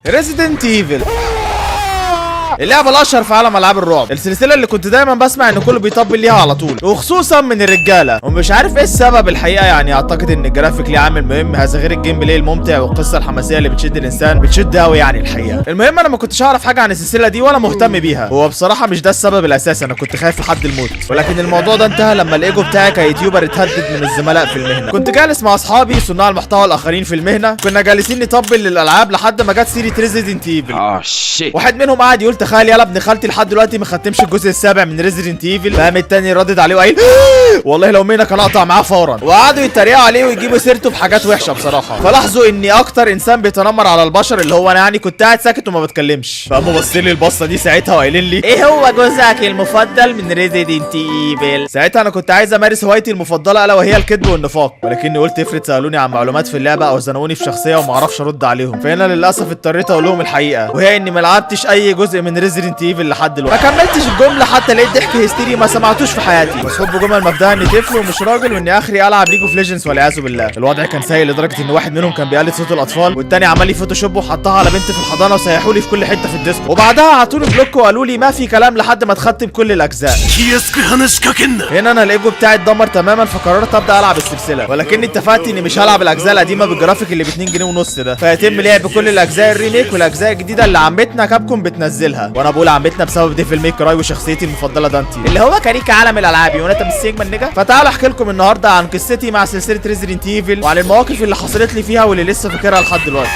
ريزيدنت ايفل، اللعبه الاشهر في عالم العاب الرعب، السلسله اللي كنت دايما بسمع ان كله بيطبل ليها على طول وخصوصا من الرجاله، ومش عارف ايه السبب الحقيقه. يعني اعتقد ان الجرافيك ليه عامل مهم، هذا غير الجيم بلاي الممتع والقصه الحماسيه اللي بتشد الانسان، بتشد قوي يعني الحقيقه. المهم انا ما كنتش اعرف حاجه عن السلسله دي ولا مهتم بيها، هو بصراحه مش ده السبب الاساسي، انا كنت خايف لحد الموت، ولكن الموضوع ده انتهى لما الايجو بتاعي كيوتيوبر اتهدد من الزملاء في المهنه. كنت جالس مع اصحابي صناع المحتوى الاخرين في المهنه، كنا جالسين نطبل للالعاب لحد ما جت سيره ريزيدنت ايفل. واحد منهم قعد يقول تخيل يلا ابن خالتي لحد دلوقتي ما ختمش الجزء السابع من ريزيدنت ايفل، فقام التاني ردد عليه وقال والله لو منك انا اقطع معاه فورا، وقعدوا يتريقوا عليه ويجيبوا سيرته بحاجات وحشه بصراحه. فلاحظوا اني اكتر انسان بيتنمر على البشر اللي هو انا، يعني كنت قاعد ساكت وما بتكلمش، فقاموا باصين لي البصه دي ساعتها وقايلين لي ايه هو جزءك المفضل من ريزيدنت ايفل؟ ساعتها انا كنت عايز امارس هوايتي المفضله الا وهي الكذب والنفاق، ولكني قلت افرض سالوني عن معلومات في اللعبه او زنقوني في شخصيه وما اعرفش ارد عليهم، فهنا للاسف اضطريت اقول لهم الحقيقه، وهي اني ما لعبتش اي جزء من ريزيدنت ايفل لحد دلوقتي. ما كملتش الجمله حتى لقيت ضحك هستيري ما سمعتوش في حياتي، بس حب جمل مبدأ اني طفل ومش راجل واني اخري العب ليج اوف ليجندز والعياذ بالله. الوضع كان سيء لدرجه ان واحد منهم كان بيقلد صوت الاطفال والتاني عمال يفوتوشوب وحطها على بنت في الحضانه وسيحوا لي في كل حته في الديسكو، وبعدها عطوني بلوك وقالوا لي ما في كلام لحد ما تختم كل الاجزاء. هنا انا الايجو بتاعي اتدمر تماما، فقررت ابدا العب السلسله، ولكني اتفقت اني مش هلعب الاجزاء القديمه بالجرافيك اللي ب 2 جنيه ونص ده، فيتم لعب كل الاجزاء الريميك والاجزاء الجديده اللي عمتنا كابكوم بتنزلها، وانا بقول عمتنا بسبب ديفل ميك راي وشخصيتي المفضله دانتي اللي هو كاريكا عالم الالعاب ونتا بالسيجما النجا. فتعالوا احكي لكم النهارده عن قصتي مع سلسله ريزيدنت ايفل وعن المواقف اللي حصلت لي فيها واللي لسه فاكرها لحد دلوقتي.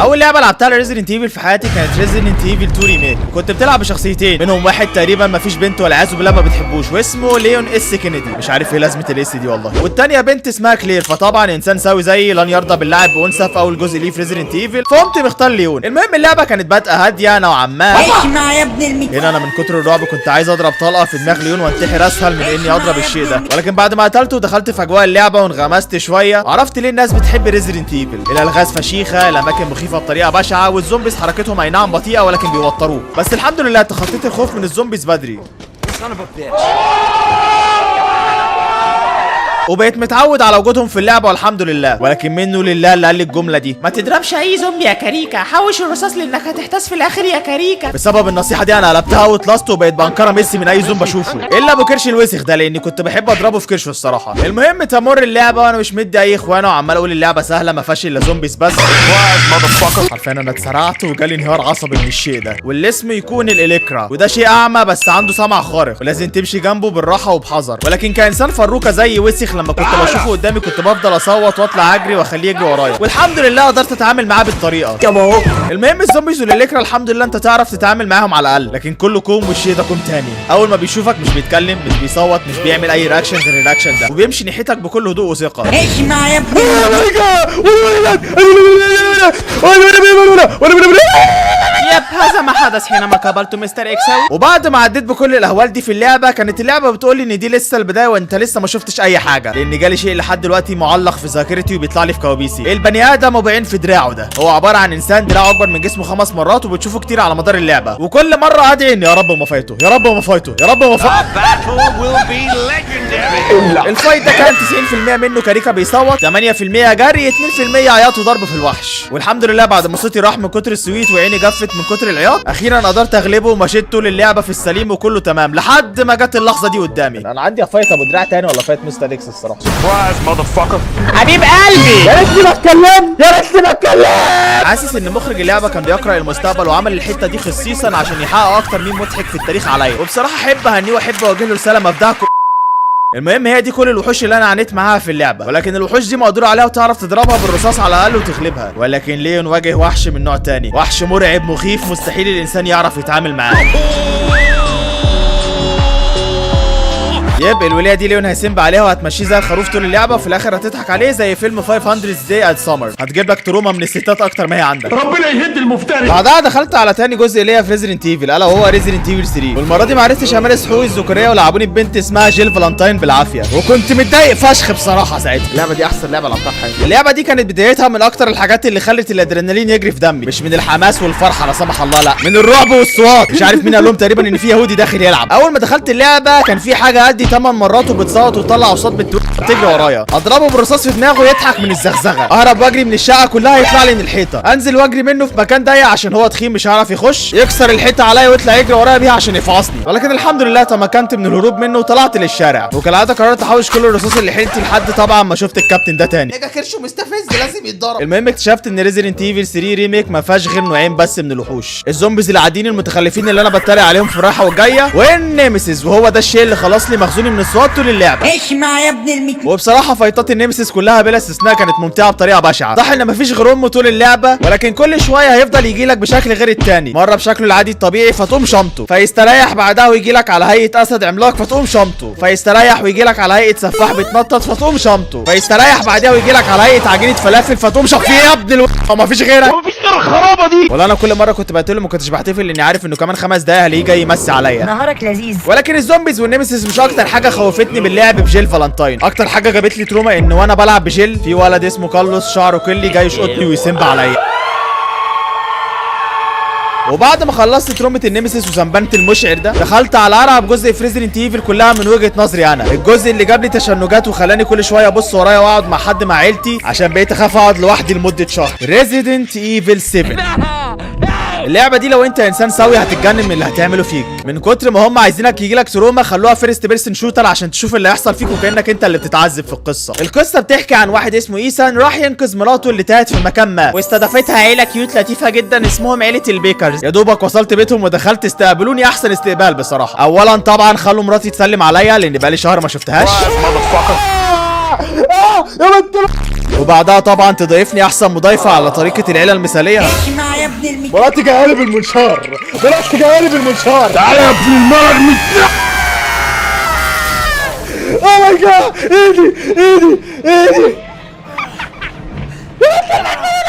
اول لعبه لعبتها لريزيدنت ايفل في حياتي كانت ريزيدنت ايفل 2 ريميك، كنت بتلعب بشخصيتين منهم واحد تقريبا ما فيش بنت ولا عياذ بالله ما بتحبوش واسمه ليون اس كينيدي، مش عارف ايه لازمه الاس دي والله، والثانيه بنت اسمها كلير، فطبعا انسان سوي زيي لن يرضى باللعب بانثى في اول جزء ليه في ريزيدنت ايفل، فقمت مختار ليون. المهم اللعبه كانت بادئه هاديه نوعا ما، اسمع يا ابن هنا انا من كتر الرعب كنت عايز اضرب طلقه في دماغ ليون وانتحر اسهل من اني اضرب الشيء ده، ولكن بعد ما قتلته ودخلت في اجواء اللعبه وانغمست شويه عرفت ليه الناس بتحب ريزيدنت ايفل. الالغاز فشيخه، الاماكن مخيفه بطريقه بشعه، والزومبيز حركتهم اي نعم بطيئه ولكن بيوتروك، بس الحمد لله تخطيت الخوف من الزومبيز بدري وبقيت متعود على وجودهم في اللعبه والحمد لله، ولكن منه لله اللي قال لي الجمله دي ما تضربش اي زومبي يا كاريكا، حوش الرصاص لانك هتحتاس في الاخر يا كاريكا. بسبب النصيحه دي انا قلبتها واتلصت وبقيت بنكره ميسي من اي زومبي اشوفه الا ابو كرش الوسخ ده لاني كنت بحب اضربه في كرشه الصراحه. المهم تمر اللعبه وانا مش مدي اي اخوانه وعمال اقول اللعبه سهله ما فيهاش الا زومبيز بس، حرفيا انا اتسرعت وجالي انهيار عصبي من الشيء ده، واللي اسمه يكون الالكترا، وده شيء اعمى بس عنده سمع خارق ولازم تمشي جنبه بالراحه وبحذر، ولكن كانسان فروكه زي وسخ لما كنت بشوفه قدامي كنت بفضل اصوت واطلع اجري واخليه يجري ورايا، والحمد لله قدرت اتعامل معاه بالطريقه. المهم الزومبيز والالكترا الحمد لله انت تعرف تتعامل معاهم على الاقل، لكن كله كوم والشيء ده كوم تاني، اول ما بيشوفك مش بيتكلم مش بيصوت مش بيعمل اي رياكشن غير الرياكشن ده، وبيمشي ناحيتك بكل هدوء وثقه. اسمع يا ابن يب هذا ما حدث حينما قابلت مستر اكس. وبعد ما عديت بكل الاهوال دي في اللعبه كانت اللعبه بتقول لي ان دي لسه البدايه وانت لسه ما شفتش اي حاجه، لان جالي شيء لحد دلوقتي معلق في ذاكرتي وبيطلع لي في كوابيسي. البني ادم وبعين في دراعه ده هو عباره عن انسان دراعه اكبر من جسمه 5 مرات وبتشوفه كتير على مدار اللعبه، وكل مره ادعي ان يا رب ما فايته يا رب ما فايته يا رب ما فايته. الفايت ده كان 90% منه كاريكا بيصوت، 8% جري، 2% عياط وضرب في الوحش، والحمد لله بعد ما صوتي راح من كتر السويت وعيني جفت من كتر العياط اخيرا قدرت اغلبه ومشيت طول اللعبه في السليم وكله تمام لحد ما جت اللحظه دي قدامي. انا عندي افايت ابو دراع تاني ولا فايت مستر اكس الصراحه. حبيب قلبي يا ريتني بتكلم يا ريتني بتكلم. حاسس ان مخرج اللعبه كان بيقرا المستقبل وعمل الحته دي خصيصا عشان يحقق اكتر مين مضحك في التاريخ عليا، وبصراحه احب اهنيه واحب اوجه له رساله مبدأكم. المهم هي دي كل الوحوش اللي انا عانيت معاها في اللعبه، ولكن الوحوش دي مقدور عليها وتعرف تضربها بالرصاص على الاقل وتغلبها، ولكن ليون واجه وحش من نوع تاني، وحش مرعب مخيف مستحيل الانسان يعرف يتعامل معاه. يب الولايه دي ليون هيسمب عليها وهتمشيه زي الخروف طول اللعبه وفي الاخر هتضحك عليه زي فيلم 500 داي ات سمر، هتجيب لك تروما من الستات اكتر ما هي عندك. ربنا يهد المفتري. بعدها دخلت على تاني جزء ليا في ريزيدنت ايفل الا وهو ريزيدنت ايفل 3، والمره دي ما عرفتش امارس حقوقي الذكوريه ولعبوني ببنت اسمها جيل فالنتاين بالعافيه، وكنت متضايق فشخ بصراحه ساعتها. اللعبه دي احسن لعبه لعبتها في حياتي. اللعبه دي كانت بدايتها من اكتر الحاجات اللي خلت الادرينالين يجري في دمي، مش من الحماس والفرحه لا سمح الله، لا من الرعب والصوات. مش عارف مين قال لهم تقريبا ان في يهودي داخل يلعب. اول ما دخلت اللعبه كان في حاجه قد بتعدي 8 مرات وبتصوت وتطلع اصوات بتجري ورايا. اضربه بالرصاص في دماغه يضحك من الزغزغه. اهرب واجري من الشقه كلها يطلع لي من الحيطه. انزل واجري منه في مكان ضيق عشان هو تخين مش هيعرف يخش. يكسر الحيطه عليا ويطلع يجري ورايا بيها عشان يفعصني. ولكن الحمد لله تمكنت من الهروب منه وطلعت للشارع. وكالعاده قررت احوش كل الرصاص اللي حيلتي لحد طبعا ما شفت الكابتن ده تاني. ميجا كرشه مستفز لازم يتضرب. المهم اكتشفت ان ريزيدنت ايفل 3 ريميك ما فيهاش غير نوعين بس من الوحوش، الزومبيز العاديين المتخلفين اللي انا بتريق عليهم في الرايحه والجايه، والنيمسيس، وهو ده الشيء اللي خلص لي مخزوني من الصوت طول اللعبه. اسمع يا ابن وبصراحه فايتات النيمسيس كلها بلا استثناء كانت ممتعه بطريقه بشعه. صح ان مفيش غير امه طول اللعبه، ولكن كل شويه هيفضل يجي لك بشكل غير التاني، مره بشكله العادي الطبيعي فتقوم شمطه، فيستريح بعدها ويجي لك على هيئه اسد عملاق فتقوم شمطه، فيستريح ويجي لك على هيئه سفاح بيتنطط فتقوم شمطه، فيستريح بعدها ويجي لك على هيئه عجينه فلافل فتقوم شمطه. يا ابن هو مفيش غيرك؟ مفيش غير الخرابه دي. ولا انا كل مره كنت بقتله ما كنتش بحتفل لاني عارف انه كمان 5 دقايق هلاقيه جاي يمسي عليا. نهارك لذيذ. ولكن الزومبيز والنيمسيس مش اكتر حاجه خوفتني باللعب بجيل فالنتاين. اكتر حاجه جابت لي تروما ان وانا بلعب بجيل في ولد اسمه كارلوس شعره كلي جاي يشقطني ويسمب عليا. وبعد ما خلصت ترومة النيمسيس وزنبنت المشعر ده، دخلت على ارعب جزء في ريزيدنت ايفل كلها من وجهة نظري انا، الجزء اللي جاب لي تشنجات وخلاني كل شويه ابص ورايا واقعد مع حد مع عيلتي عشان بقيت اخاف اقعد لوحدي لمده شهر. ريزيدنت ايفل 7. اللعبه دي لو انت انسان سوي هتتجنن من اللي هتعمله فيك، من كتر ما هم عايزينك يجيلك تروما خلوها فيرست بيرسون شوتر عشان تشوف اللي هيحصل فيك وكانك انت اللي بتتعذب في القصه. القصه بتحكي عن واحد اسمه ايسان راح ينقذ مراته اللي تاهت في مكان ما، واستضافتها عيله كيوت لطيفه جدا اسمهم عيله البيكرز. يا دوبك وصلت بيتهم ودخلت استقبلوني احسن استقبال بصراحه. اولا طبعا خلوا مراتي تسلم عليا لان بقالي شهر ما شفتهاش. وبعدها طبعا تضيفني احسن مضيفه على طريقه العيله المثاليه. اسمع يا ابن مراتي جايه لي بالمنشار، مراتي جايه لي بالمنشار. تعالى يا ابن المرض. اوه ماي جاد، ايدي.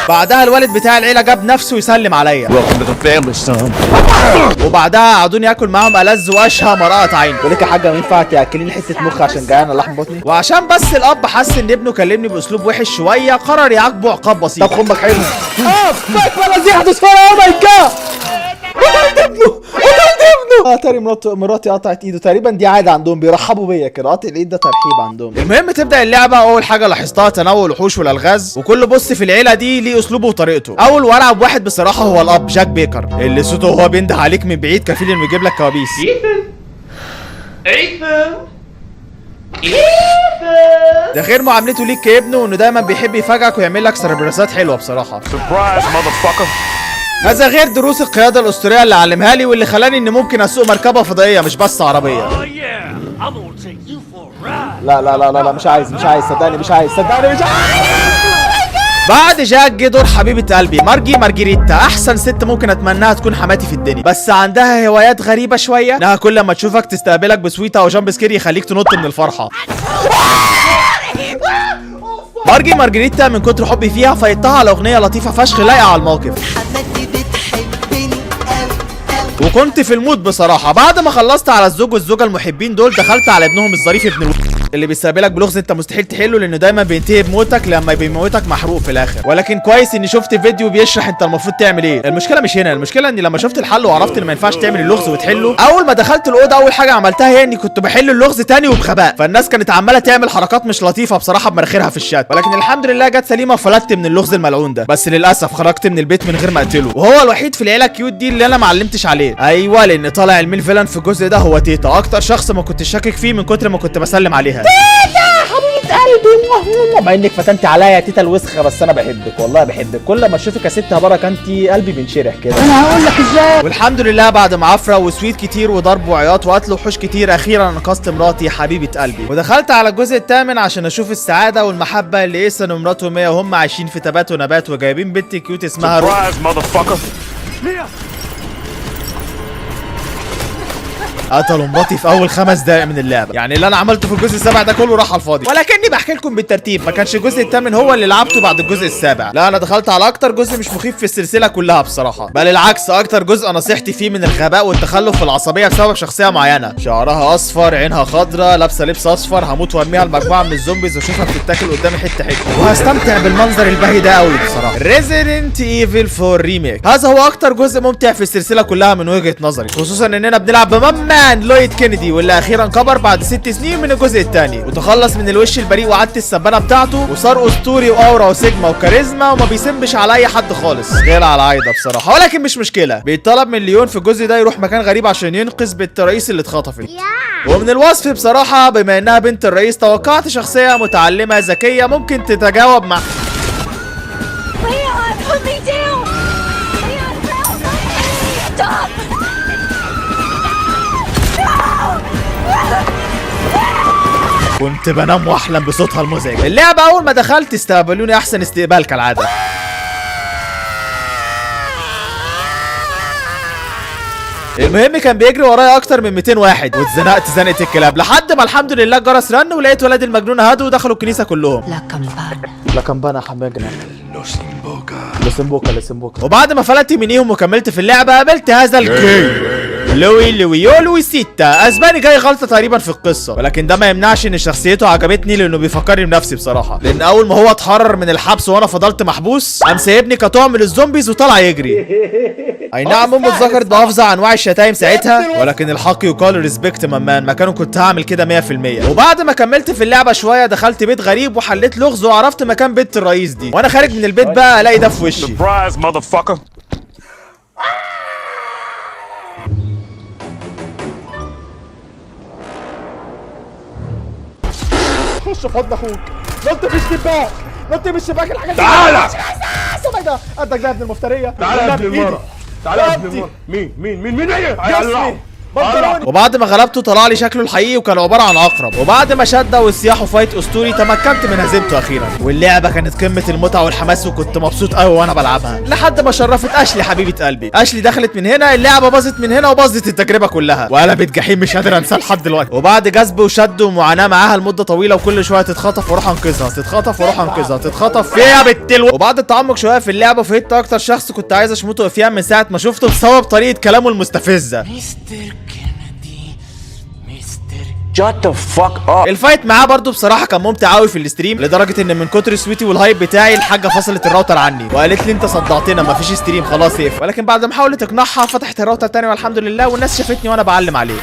بعدها الوالد بتاع العيله جاب نفسه يسلم عليا. وبعدها قعدوني اكل معاهم ألذ واشهى مرقه عين. بقول لك يا حاجه ما ينفع تاكليني حته مخ عشان جعان لحم بطني. وعشان بس الاب حس ان ابنه كلمني باسلوب وحش شويه قرر يعاقبه عقاب بسيط. طب خمك حلو. فاك ولا زي حدث فيا. اوه ماي جاد، قتلت ابنه. تاني مراتي قطعت ايده تقريبا، دي عاده عندهم بيرحبوا بيا كده، قطع الايد ده ترحيب عندهم. المهم تبدا اللعبه. اول حاجه لاحظتها تنوع الوحوش والالغاز، وكل بص في العيله دي ليه اسلوبه وطريقته. اول والعب واحد بصراحه هو الاب جاك بيكر اللي صوته وهو بينده عليك من بعيد كفيل انه يجيب لك كوابيس. ده غير معاملته ليك كابنه وانه دايما بيحب يفاجئك ويعمل لك سربراسات حلوه بصراحه. هذا غير دروس القياده الاسطوريه اللي علمها لي واللي خلاني ان ممكن اسوق مركبه فضائيه مش بس عربيه. لا مش عايز صدقني مش عايز. بعد جاك جه دور حبيبه قلبي مارجريتا، احسن ست ممكن اتمناها تكون حماتي في الدنيا، بس عندها هوايات غريبه شويه، انها كل ما تشوفك تستقبلك بسويته او جامب سكير يخليك تنط من الفرحه. مارجريتا من كتر حبي فيها فايتها على اغنيه لطيفه فشخ لايقه على الموقف، وكنت في المود بصراحه. بعد ما خلصت على الزوج والزوجه المحبين دول دخلت على ابنهم الظريف ابن اللي بيستقبلك بلغز انت مستحيل تحله لانه دايما بينتهي بموتك لما بيموتك محروق في الاخر. ولكن كويس اني شفت فيديو بيشرح انت المفروض تعمل ايه. المشكله مش هنا، المشكله اني لما شفت الحل وعرفت ان ما ينفعش تعمل اللغز وتحله، اول ما دخلت الاوضه اول حاجه عملتها هي اني كنت بحل اللغز تاني وبغباء، فالناس كانت عماله تعمل حركات مش لطيفه بصراحه بمناخيرها في الشات، ولكن الحمد لله جت سليمه وفلتت من اللغز الملعون ده. بس للاسف خرجت من البيت من غير ما اقتله، وهو الوحيد في العيله كيوت دي اللي انا ما علمتش عليه. ايوه لان طالع الميل فيلن في الجزء ده هو تيتا، اكتر شخص ما كنتش شاكك فيه من كتر ما كنت بسلم عليها. قلبي مع انك فتنتي عليا يا تيتا الوسخه، بس انا بحبك والله بحبك، كل ما اشوفك يا ست بركه انت قلبي بينشرح كده. انا هقول لك ازاي. والحمد لله بعد ما عفره وسويت كتير وضرب وعياط وقتل وحوش كتير اخيرا انقذت مراتي حبيبه قلبي، ودخلت على الجزء الثامن عشان اشوف السعاده والمحبه اللي ايسن ومراته ميا وهم عايشين في تبات ونبات وجايبين بنت كيوت اسمها قتلوا مراتي في اول 5 دقايق من اللعبه، يعني اللي انا عملته في الجزء السابع ده كله راح على الفاضي. ولكني بحكي لكم بالترتيب، ما كانش الجزء الثامن هو اللي لعبته بعد الجزء السابع، لا انا دخلت على اكتر جزء مش مخيف في السلسله كلها بصراحه، بل العكس اكتر جزء نصيحتي فيه من الغباء والتخلف والعصبيه بسبب شخصيه معينه، شعرها اصفر، عينها خضراء، لابسه لبس اصفر، هموت وارميها لمجموعه من الزومبيز واشوفها بتتاكل قدامي حته حته، وهستمتع بالمنظر البهي ده قوي بصراحه. ريزيدنت ايفل 4 ريميك، هذا هو اكتر جزء ممتع في السلسله كلها من وجهه نظري، خصوصا اننا بنلعب بماما مان لويد كينيدي، واللي اخيرا كبر بعد 6 سنين من الجزء الثاني وتخلص من الوش البريء وعدت السبانه بتاعته وصار اسطوري واورا وسيجما وكاريزما وما بيسمش على اي حد خالص غير على عايده بصراحه. ولكن مش مشكله، بيطلب من ليون في الجزء ده يروح مكان غريب عشان ينقذ بنت الرئيس اللي اتخطفت. ومن الوصف بصراحه بما انها بنت الرئيس توقعت شخصيه متعلمه ذكيه ممكن تتجاوب مع كنت بنام واحلم بصوتها المزعج. اللعبه اول ما دخلت استقبلوني احسن استقبال كالعاده. المهم كان بيجري ورايا اكتر من 200 واحد واتزنقت زنقه الكلاب لحد ما الحمد لله الجرس رن ولقيت ولاد المجنون هادوا ودخلوا الكنيسه كلهم. لا كامبانا حماجنا لسمبوكا. وبعد ما فلتت منيهم وكملت في اللعبه قابلت هذا الكي لويو سيتا اسباني جاي غلطه تقريبا في القصه، ولكن ده ما يمنعش ان شخصيته عجبتني لانه بيفكرني بنفسي بصراحه، لان اول ما هو اتحرر من الحبس وانا فضلت محبوس قام سايبني كطعم للزومبيز وطلع يجري. اي نعم امه اتذكرت بافظع انواع الشتايم ساعتها، ولكن الحق يقال ريسبكت مامان، مكانه كنت هعمل كده 100%. وبعد ما كملت في اللعبه شويه دخلت بيت غريب وحليت لغز وعرفت مكان بنت الرئيس دي، وانا خارج من البيت بقى الاقي ده في وشي. خش في حضن اخوك، نط في الشباك، نط في الشباك. الحاجات دي تعالى ده قدك ده يا ابن المفتريه. تعالى يا ابن المرة، تعالى يا ابن المرة. مين جسمي وبعد ما غلبته طلع لي شكله الحقيقي وكان عباره عن عقرب. وبعد ما شده والسياح وفايت اسطوري تمكنت من هزيمته اخيرا، واللعبه كانت قمه المتعه والحماس وكنت مبسوط قوي وانا بلعبها لحد ما شرفت اشلي حبيبه قلبي. اشلي دخلت من هنا اللعبه باظت من هنا وباظت التجربه كلها وقلبت جحيم مش قادر انساه لحد دلوقتي. وبعد جذب وشد ومعاناه معاها لمده طويله وكل شويه تتخطف واروح انقذها، تتخطف واروح انقذها، تتخطف فيها بالتلو. وبعد التعمق شويه في اللعبه فهمت اكتر شخص كنت عايز اشمته فيها من ساعه ما شفته بسبب طريقه كلامه المستفزه. Shut the fuck up. الفايت معاه برضو بصراحه كان ممتع قوي في الاستريم لدرجه ان من كتر سويتي والهايب بتاعي الحاجه فصلت الراوتر عني وقالت لي انت صدعتنا مفيش ستريم خلاص اقفل، ولكن بعد ما حاولت اقنعها فتحت الراوتر تاني والحمد لله والناس شافتني وانا بعلم عليه.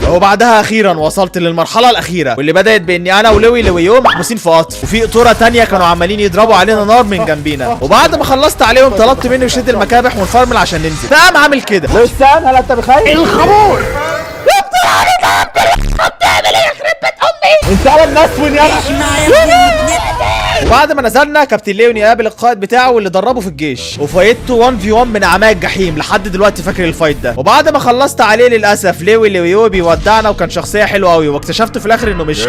وبعدها اخيرا وصلت للمرحله الاخيره واللي بدات باني انا ولويو محبوسين في قطر وفي قطوره تانية كانوا عمالين يضربوا علينا نار من جنبينا. وبعد ما خلصت عليهم طلبت منه يشد المكابح ونفرمل عشان ننزل، فقام عامل كده. لسان هل انت بخير؟ الخمور انت على الناس وين يا وبعد ما نزلنا كابتن ليون يقابل القائد بتاعه واللي دربه في الجيش وفايته 1 في 1 من اعماق الجحيم لحد دلوقتي فاكر الفايت ده. وبعد ما خلصت عليه للاسف لويو بيودعنا وكان شخصيه حلوه قوي واكتشفت في الاخر انه مش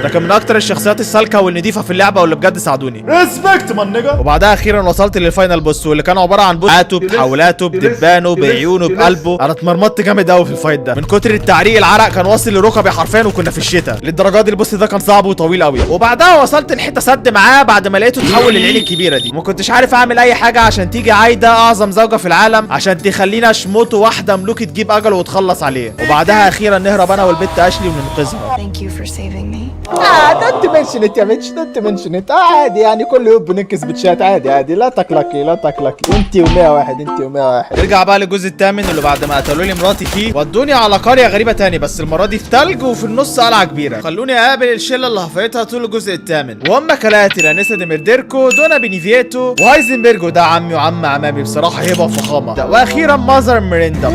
ده كان من اكتر الشخصيات السالكه والنضيفه في اللعبه واللي بجد ساعدوني. ريسبكت مان نيجا. وبعدها اخيرا وصلت للفاينل بوس واللي كان عباره عن بوساته بتحولاته بدبانه بعيونه بقلبه. انا اتمرمطت جامد قوي في الفايت ده من كتر التعريق، العرق كان واصل لركبي حرفيا وكنا في الشتاء للدرجه دي. البوس ده كان صعب وطويل قوي. وبعدها وصلت لحته سد معاه بعد ما لقيته تحول للعين الكبيره دي، وما كنتش عارف اعمل اي حاجه عشان تيجي عايده اعظم زوجه في العالم عشان تخلينا اشموت واحده ملوكه تجيب اجله وتخلص عليه. وبعدها اخيرا نهرب انا والبت اشلي وننقذها. Thank you for saving me. دونت منشن ات يا بيتش، دونت منشن ات. عادي يعني كل يوم بننكس بتشات عادي لا تقلقي لا تقلقي. انت و101 انت و101. نرجع بقى للجزء الثامن اللي بعد ما قتلوا لي مراتي فيه ودوني على قريه غريبه تاني بس المره دي في ثلج وفي النص قلعه كبيره. خلوني اقابل الشله اللي هفيتها طول الجزء الثامن وهم كالاتي: لانيسا دي ميرديركو، دونا بينيفيتو، وهايزنبرج وده عمي وعم عمامي بصراحه هبه وفخامه، واخيرا مازر ميريندا.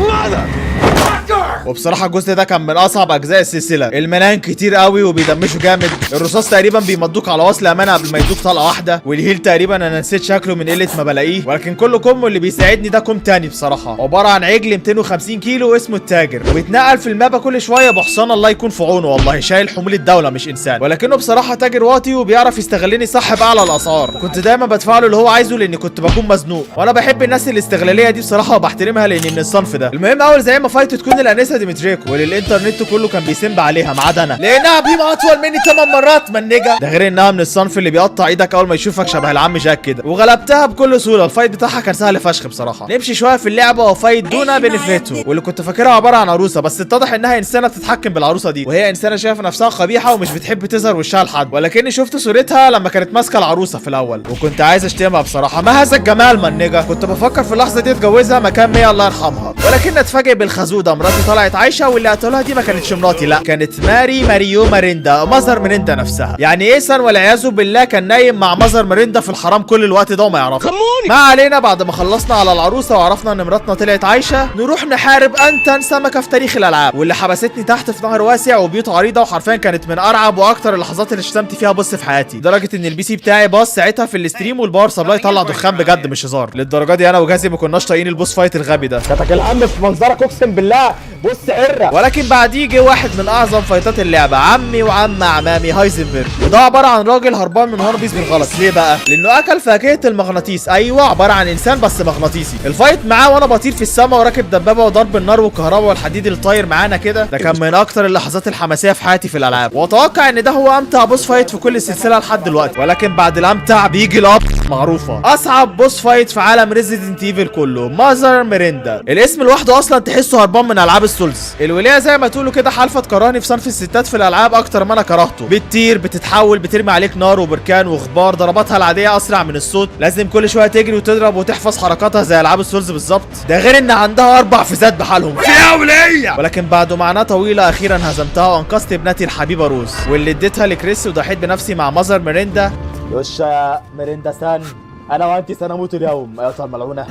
وبصراحه الجزء ده كان من اصعب اجزاء السلسله. المنان كتير قوي وبيدمشوا جامد، الرصاص تقريبا بيمضوك على وصل امانه قبل ما يدوك طلقه واحده، والهيل تقريبا انا نسيت شكله من قله ما بلاقيه، ولكن كل كوم اللي بيساعدني ده كوم تاني بصراحه عباره عن عجل 250 كيلو اسمه التاجر وبيتنقل في المابا كل شويه بحصان الله يكون في عونه، والله شايل حمول الدوله مش انسان، ولكنه بصراحه تاجر واطي وبيعرف يستغلني صح باعلى الاسعار. كنت دايما بدفع له اللي هو عايزه لاني كنت بكون مزنوق، وانا بحب الناس الاستغلاليه دي بصراحه وبحترمها لاني من الصنف ده. المهم اول زي ما فايت تكون الانسه ديمتريكو والانترنت كله كان بيسمب عليها ما عدا انا لانها بيبقى اطول مني 8 مرات منجه، ده غير انها من الصنف اللي بيقطع ايدك اول ما يشوفك شبه العم جاك كده، وغلبتها بكل سهوله. الفايت بتاعها كان سهل فشخ بصراحه. نمشي شويه في اللعبه وفايت دونا بينيفيتو واللي كنت فاكرها عباره عن عروسه بس اتضح انها انسانه تتحكم بالعروسه دي، وهي انسانه شايفه نفسها قبيحه ومش بتحب تظهر وشها لحد، ولكني شفت صورتها لما كانت ماسكه العروسه في الاول وكنت عايز اشتمها بصراحه. ما هذا الجمال منجه، كنت بفكر في اللحظه دي اتجوزها مكان ميا الله يرحمها، ولكن اتفاجئ بالخازوق ده مراتي طلعت عايشه، واللي قتلوها دي ما كانتش مراتي، لا كانت ماريو ماريندا، مازر ماريندا نفسها. يعني ايسن والعياذ بالله كان نايم مع مازر ماريندا في الحرام كل الوقت ده وما يعرفش. ما علينا، بعد ما خلصنا على العروسه وعرفنا ان مراتنا طلعت عايشه، نروح نحارب انتن سمكه في تاريخ الالعاب، واللي حبستني تحت في نهر واسع وبيوت عريضه، وحرفيا كانت من ارعب واكتر اللحظات اللي شتمت فيها بص في حياتي، لدرجه ان البي سي بتاعي باظ ساعتها في الاستريم، والباور سبلاي طلع دخان بجد مش هزار. للدرجه دي انا وجازي ما كناش طايقين البوس فايت الغبي ده. كتك الهم في منظرك اقسم بالله. بص عره. ولكن بعديه جه واحد من اعظم فايتات اللعبه، عمي وعم عمامي هايزنبرج، وده عباره عن راجل هربان من هاربيز بالغلط. ليه بقى؟ لانه اكل فاكهه المغناطيس. ايوه، عباره عن انسان بس مغناطيسي. الفايت معاه وانا بطير في السماء وراكب دبابه وضرب النار والكهرباء والحديد اللي طاير معانا كده، ده كان من اكتر اللحظات الحماسيه في حياتي في الالعاب، واتوقع ان ده هو امتع بوس فايت في كل السلسله لحد دلوقتي. ولكن بعد الامتع بيجي الاب معروفه، اصعب بوس فايت في عالم ريزيدنت ايفل كله، مازر ماريندا. الاسم لوحده اصلا تحسه هربان من العاب السولز. الولايه زي ما تقولوا كده حلفه تكرهني في صنف الستات في الالعاب اكتر ما انا كرهته. بتطير، بتتحول، بترمي عليك نار وبركان وغبار، ضرباتها العاديه اسرع من الصوت، لازم كل شويه تجري وتضرب وتحفظ حركاتها زي العاب السولز بالظبط. ده غير ان عندها 4 فيزات بحالهم فيها وليه. ولكن بعد معاناه طويله اخيرا هزمتها وانقذت ابنتي الحبيبه روز، واللي اديتها لكريس، وضحيت بنفسي مع مازر ماريندا. يوشا يا ميريندا سان، انا وانت سنموت اليوم ايتها الملعونه.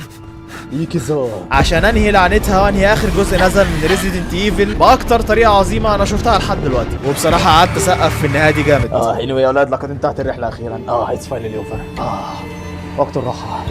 يكزو عشان انهي لعنتها وانهي اخر جزء نزل من ريزيدنت ايفل باكتر طريقه عظيمه انا شفتها لحد دلوقتي، وبصراحه قعدت اسقف في النهايه دي جامد. حلو يا اولاد، لقد انتهت الرحله اخيرا. عايز فايل اليوفر. وقت الراحه.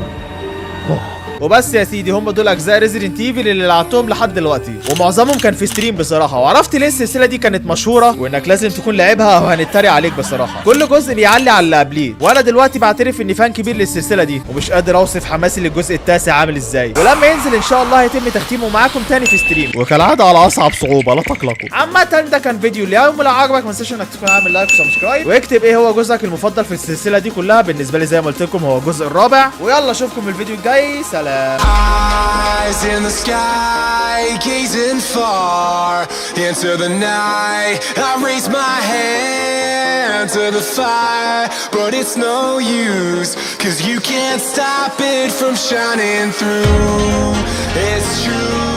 وبس يا سيدي، هم دول اجزاء ريزيدنت ايفل اللي لعبتهم لحد دلوقتي، ومعظمهم كان في ستريم بصراحه، وعرفت ليه السلسله دي كانت مشهوره وانك لازم تكون لعبها وهنتريق عليك بصراحه. كل جزء بيعلي على اللي قبليه، وانا دلوقتي بعترف اني فان كبير للسلسله دي، ومش قادر اوصف حماسي للجزء التاسع عامل ازاي، ولما ينزل ان شاء الله هيتم تختيمه معاكم تاني في ستريم، وكالعاده على اصعب صعوبه لا تقلقوا. عامه ده كان فيديو اليوم، ولو عجبك ما تنساش انك تكون عامل لايك وسبسكرايب، واكتب ايه هو جزءك المفضل في السلسله دي كلها. بالنسبه لي زي ما قلت لكم هو الجزء الرابع، ويلا اشوفكم في الفيديو الجاي، سلام. Eyes in the sky, gazing far into the night. I raise my hand to the fire, but it's no use, 'cause you can't stop it from shining through. It's true.